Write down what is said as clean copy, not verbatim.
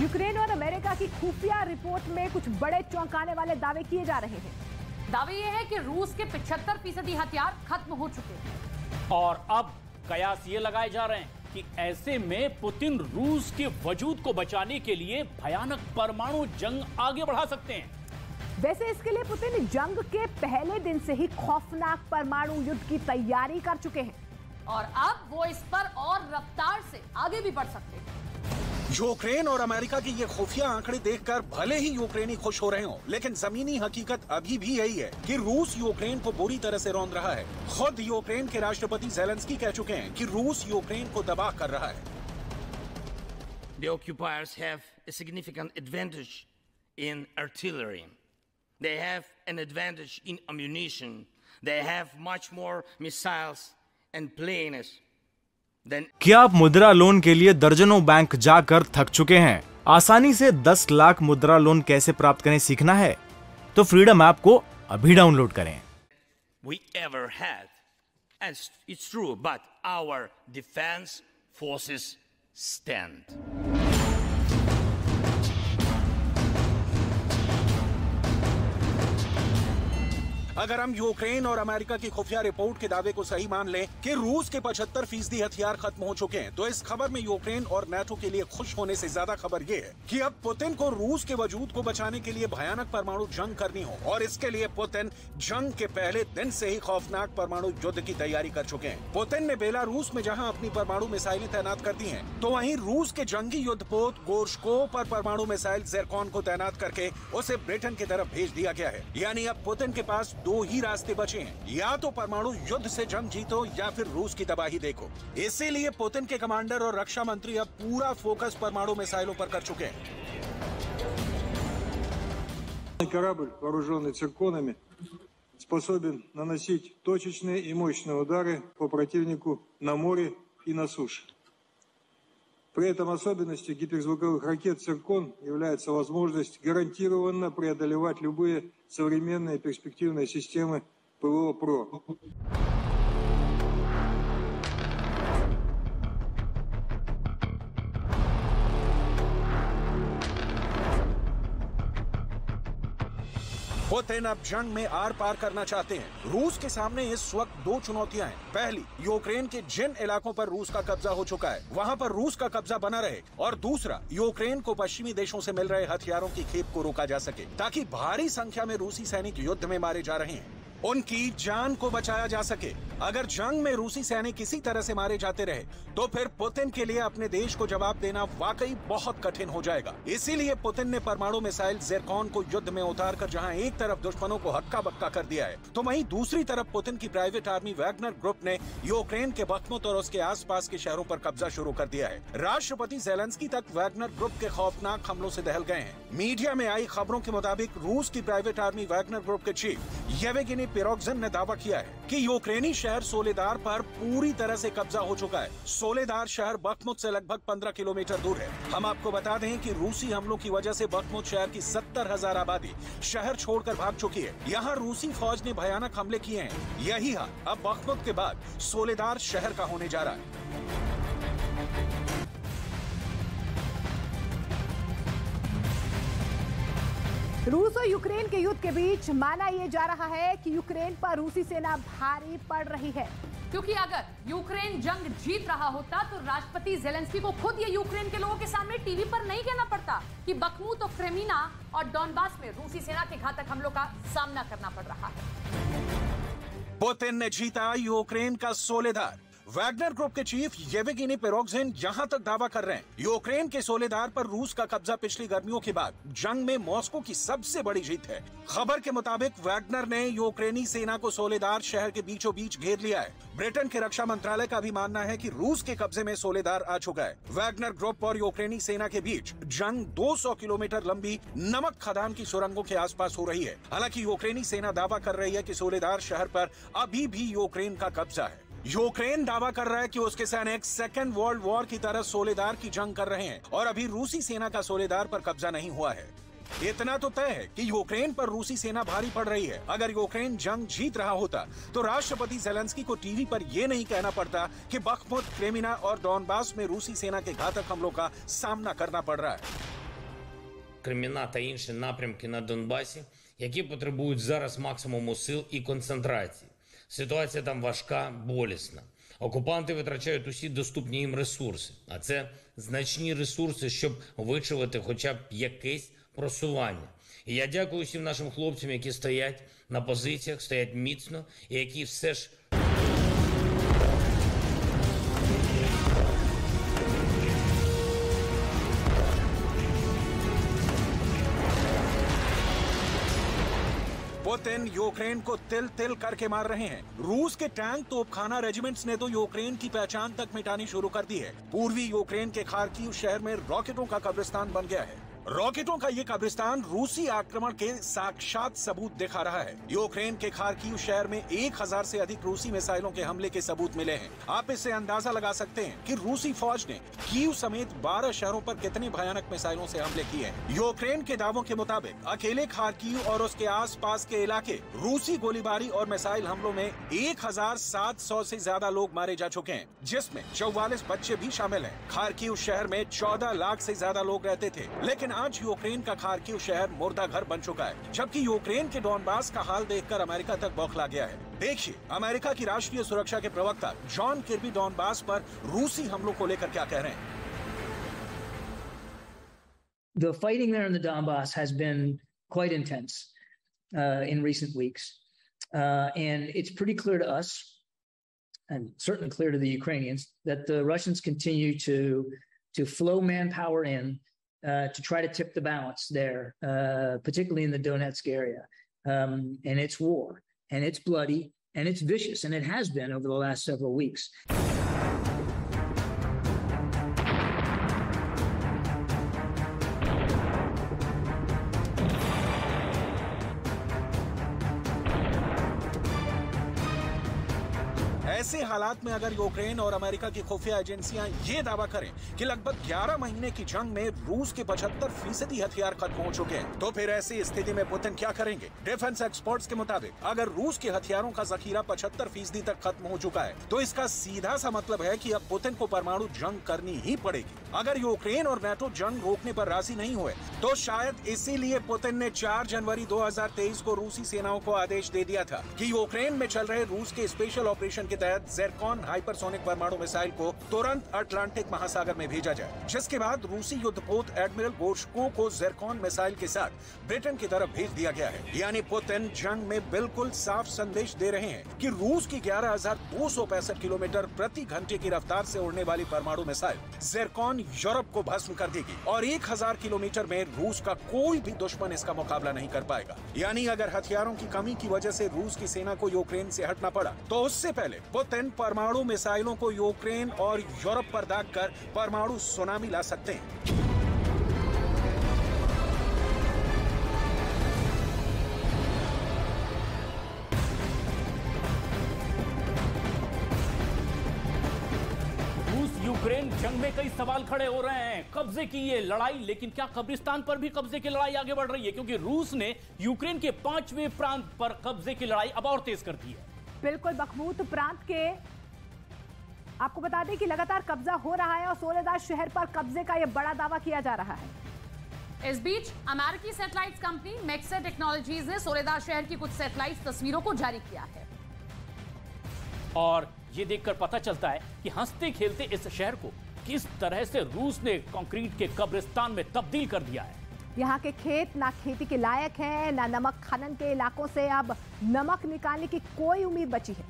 Ukraine और America की खुफिया रिपोर्ट में कुछ बड़े चौंकाने वाले दावे किए जा रहे हैं। दावे यह है कि रूस के 75% हथियार खत्म हो चुके हैं और अब कयास ये लगाए जा रहे हैं कि ऐसे में पुतिन रूस के वजूद को बचाने के लिए भयानक परमाणु जंग आगे बढ़ा सकते हैं। वैसे इसके लिए पुतिन जंग के पहले दिन से ही खौफनाक परमाणु युद्ध की तैयारी कर चुके हैं और अब वो इस पर और रफ्तार से आगे भी बढ़ सकते हैं। यूक्रेन और अमेरिका की ये खुफिया आंकड़े देखकर भले ही यूक्रेनी खुश हो रहे हों, लेकिन जमीनी हकीकत अभी भी यही है कि रूस यूक्रेन को बुरी तरह से रौंद रहा है। खुद यूक्रेन के राष्ट्रपति ज़ेलेंस्की कह चुके हैं कि रूस यूक्रेन को दबाव कर रहा है। The occupiers have a significant advantage in artillery. They have an advantage in ammunition. They have much more missiles and planes. क्या आप मुद्रा लोन के लिए दर्जनों बैंक जाकर थक चुके हैं? आसानी से 10 लाख मुद्रा लोन कैसे प्राप्त करें सीखना है तो फ्रीडम ऐप को अभी डाउनलोड करें। We ever had, and it's true, but our defense forces stand. अगर हम यूक्रेन और अमेरिका की खुफिया रिपोर्ट के दावे को सही मान लें कि रूस के 75% हथियार खत्म हो चुके हैं, तो इस खबर में यूक्रेन और नाटो के लिए खुश होने से ज्यादा खबर ये है कि अब पुतिन को रूस के वजूद को बचाने के लिए भयानक परमाणु जंग करनी हो और इसके लिए पुतिन जंग के पहले दिन से ही खौफनाक परमाणु युद्ध की तैयारी कर चुके हैं। पुतिन ने बेलारूस में जहाँ अपनी परमाणु मिसाइलें तैनात कर दी है, तो वहीं रूस के जंगी युद्धपोत गोर्शकोव पर परमाणु मिसाइल ज़िरकॉन को तैनात करके उसे ब्रिटेन की तरफ भेज दिया गया है। यानी अब पुतिन के पास दो ही रास्ते बचे हैं, या तो परमाणु युद्ध से जंग जीतो या फिर रूस की तबाही देखो। इसीलिए पुतिन के कमांडर और रक्षा मंत्री अब पूरा फोकस परमाणु मिसाइलों पर कर चुके हैं। Корабль, вооруженный цирконами, способен наносить точечные и мощные удары по противнику на море и на суше. При этом особенностью гиперзвуковых ракет «Циркон» является возможность гарантированно преодолевать любые современные перспективные системы ПВО-ПРО. पुतिन अब जंग में आर पार करना चाहते हैं। रूस के सामने इस वक्त दो चुनौतियां हैं। पहली, यूक्रेन के जिन इलाकों पर रूस का कब्जा हो चुका है वहां पर रूस का कब्जा बना रहे, और दूसरा, यूक्रेन को पश्चिमी देशों से मिल रहे हथियारों की खेप को रोका जा सके, ताकि भारी संख्या में रूसी सैनिक युद्ध में मारे जा रहे हैं उनकी जान को बचाया जा सके। अगर जंग में रूसी सैनिक किसी तरह से मारे जाते रहे तो फिर पुतिन के लिए अपने देश को जवाब देना वाकई बहुत कठिन हो जाएगा। इसीलिए पुतिन ने परमाणु मिसाइल ज़िरकॉन को युद्ध में उतारकर जहां एक तरफ दुश्मनों को हक्का बक्का कर दिया है, तो वहीं दूसरी तरफ पुतिन की प्राइवेट आर्मी वैगनर ग्रुप ने यूक्रेन के बखमुत और उसके आसपास के शहरों पर कब्जा शुरू कर दिया है। राष्ट्रपति ज़ेलेंस्की तक वैगनर ग्रुप के खौफनाक हमलों से दहल गए हैं। मीडिया में आई खबरों के मुताबिक रूस की प्राइवेट आर्मी वैगनर ग्रुप के चीफ येवगेनी पिरोगजिन ने दावा किया है कि यूक्रेनी शहर सोलेदार पर पूरी तरह से कब्जा हो चुका है। सोलेदार शहर बखमुत से लगभग 15 किलोमीटर दूर है। हम आपको बता दें कि रूसी हमलों की वजह से बखमुत शहर की 70,000 आबादी शहर छोड़कर भाग चुकी है। यहाँ रूसी फौज ने भयानक हमले किए हैं। यही हाल अब बखमुत के बाद सोलेदार शहर का होने जा रहा है। रूस और यूक्रेन के युद्ध के बीच माना यह जा रहा है कि यूक्रेन पर रूसी सेना भारी पड़ रही है, क्योंकि अगर यूक्रेन जंग जीत रहा होता तो राष्ट्रपति ज़ेलेंस्की को खुद ये यूक्रेन के लोगों के सामने टीवी पर नहीं कहना पड़ता कि बखमुत और क्रेमिना और डॉनबास में रूसी सेना के घातक हमलों का सामना करना पड़ रहा है। पुतिन ने जीता यूक्रेन का सोलेदार। वैगनर ग्रुप के चीफ येवगेनी पिरोगजिन यहां तक दावा कर रहे हैं यूक्रेन के सोलेदार पर रूस का कब्जा पिछली गर्मियों के बाद जंग में मॉस्को की सबसे बड़ी जीत है। खबर के मुताबिक वैगनर ने यूक्रेनी सेना को सोलेदार शहर के बीचों बीच घेर लिया है। ब्रिटेन के रक्षा मंत्रालय का भी मानना है कि रूस के कब्जे में सोलेदार आ चुका है। वैगनर ग्रुप और यूक्रेनी सेना के बीच जंग 200 किलोमीटर लंबी नमक खदान की सुरंगों के आसपास हो रही है। हालांकि यूक्रेनी सेना दावा कर रही है कि सोलेदार शहर पर अभी भी यूक्रेन का कब्जा है। यूक्रेन दावा कर रहा है कि उसके सैनिक सेकेंड वर्ल्ड वॉर की तरह सोलेदार की जंग कर रहे हैं और अभी रूसी सेना का सोलेदार पर कब्जा नहीं हुआ है। इतना तो तय है कि यूक्रेन पर रूसी सेना भारी पड़ रही है। अगर यूक्रेन जंग जीत रहा होता तो राष्ट्रपति ज़ेलेंस्की को टीवी पर यह नहीं कहना पड़ता कि बखमुत, क्रेमिना और डॉनबास में रूसी सेना के घातक हमलों का सामना करना पड़ रहा है। Креміна та інші напрямки на Донбасі, які потребують зараз максимуму сил і концентрації. Ситуація там важка, болісна. Окупанти витрачають усі доступні їм ресурси, а це значні ресурси, щоб вичавити хоча б якесь просування. І я дякую всім нашим хлопцям, які стоять на позиціях, стоять міцно і які все ж पुतिन यूक्रेन को तिल तिल करके मार रहे हैं। रूस के टैंक तोपखाना रेजिमेंट्स ने तो यूक्रेन की पहचान तक मिटानी शुरू कर दी है। पूर्वी यूक्रेन के खार्किव शहर में रॉकेटों का कब्रिस्तान बन गया है। रॉकेटों का ये कब्रिस्तान रूसी आक्रमण के साक्षात सबूत दिखा रहा है। यूक्रेन के खार्किव शहर में 1000 से अधिक रूसी मिसाइलों के हमले के सबूत मिले हैं। आप इससे अंदाजा लगा सकते हैं कि रूसी फौज ने कीव समेत 12 शहरों पर कितने भयानक मिसाइलों से हमले किए हैं। यूक्रेन के दावों के मुताबिक अकेले खार्किव और उसके आसपास के इलाके रूसी गोलीबारी और मिसाइल हमलों में 1700 से ज्यादा लोग मारे जा चुके हैं, जिसमें 44 बच्चे भी शामिल हैं। खार्किव शहर में 14 लाख से ज्यादा लोग रहते थे, लेकिन आज यूक्रेन का खार्किव शहर मुर्दा घर बन चुका है। जबकि यूक्रेन के डॉनबास का हाल देखकर अमेरिका तक बौखला गया है। देखिए अमेरिका की राष्ट्रीय सुरक्षा के प्रवक्ता जॉन किर्बी डॉनबास पर रूसी हमलों को लेकर क्या कह रहे हैं। The fighting there in the Donbass has been quite intense in recent weeks. And it's pretty clear to us, and certainly clear to the Ukrainians, that the Russians continue to flow manpower in to try to tip the balance there, particularly in the Donetsk area. And it's war, and it's bloody, and it's vicious, and it has been over the last several weeks. ऐसे हालात में अगर Ukraine और America की खुफिया एजेंसियां ये दावा करें कि लगभग 11 महीने की जंग में रूस के 75% हथियार खत्म हो चुके हैं, तो फिर ऐसी स्थिति में पुतिन क्या करेंगे। डिफेंस एक्सपर्ट्स के मुताबिक अगर रूस के हथियारों का जखीरा 75% तक खत्म हो चुका है, तो इसका सीधा सा मतलब है कि अब पुतिन को परमाणु जंग करनी ही पड़ेगी। अगर यूक्रेन और नेटो जंग रोकने पर राजी नहीं हुए, तो शायद इसीलिए पुतिन ने 4 जनवरी 2023 को रूसी सेनाओं को आदेश दे दिया था कि यूक्रेन में चल रहे रूस के स्पेशल ऑपरेशन के तहत ज़िरकॉन हाइपरसोनिक परमाणु मिसाइल को तुरंत अटलांटिक महासागर में भेजा जाए। जिसके बाद रूसी युद्धपोत एडमिरल गोर्शको को ज़िरकॉन मिसाइल के साथ ब्रिटेन की तरफ भेज दिया गया है। यानी पुतिन जंग में बिल्कुल साफ संदेश दे रहे हैं कि रूस की 11,265 किलोमीटर प्रति घंटे की रफ्तार से उड़ने वाली परमाणु मिसाइल ज़िरकॉन यूरोप को भस्म कर देगी और 1000 किलोमीटर में रूस का कोई भी दुश्मन इसका मुकाबला नहीं कर पाएगा। यानी अगर हथियारों की कमी की वजह से रूस की सेना को यूक्रेन से हटना पड़ा, तो उससे पहले पुतिन परमाणु मिसाइलों को यूक्रेन और यूरोप पर दागकर परमाणु सुनामी ला सकते हैं। यूक्रेन जंग में कई सवाल खड़े हो रहे हैं। कब्जे की ये लड़ाई, लेकिन क्या कब्रिस्तान पर भी कब्जे की लड़ाई आगे बढ़ रही है? क्योंकि रूस ने यूक्रेन के 5वें प्रांत पर कब्जे की लड़ाई अब और तेज कर दी है। बिल्कुल, बखमूत प्रांत के आपको बता दें कि लगातार कब्जा हो रहा है और सोलेदार शहर पर कब्जे का यह बड़ा दावा किया जा रहा है। इस बीच अमेरिकी सैटेलाइट कंपनी मैक्सा टेक्नोलॉजीज ने सोलेदार शहर की कुछ सैटेलाइट तस्वीरों को जारी किया है और ये देखकर पता चलता है कि हंसते खेलते इस शहर को किस तरह से रूस ने कंक्रीट के कब्रिस्तान में तब्दील कर दिया है। यहाँ के खेत ना खेती के लायक हैं, ना नमक खनन के इलाकों से अब नमक निकालने की कोई उम्मीद बची है।